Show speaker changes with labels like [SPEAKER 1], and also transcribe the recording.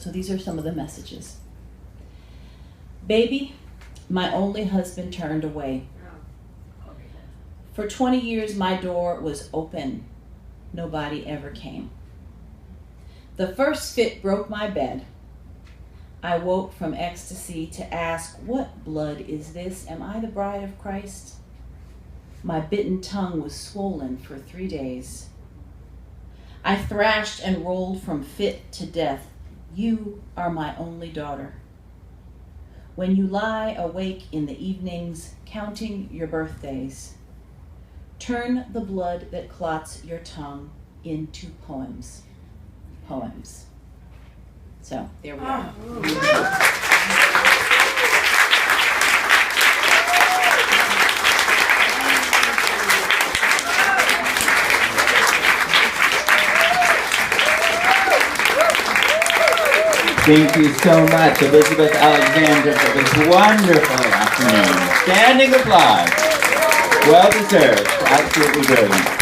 [SPEAKER 1] So these are some of the messages. Baby, my only husband turned away. For 20 years my door was open. Nobody ever came. The first fit broke my bed. I woke from ecstasy to ask, what blood is this? Am I the bride of Christ? My bitten tongue was swollen for 3 days. I thrashed and rolled from fit to death. You are my only daughter. When you lie awake in the evenings, counting your birthdays, turn the blood that clots your tongue into poems. Poems. So, there we are.
[SPEAKER 2] Thank you so much, Elizabeth Alexander, for this wonderful afternoon. Standing applause. Well deserved. Absolutely brilliant.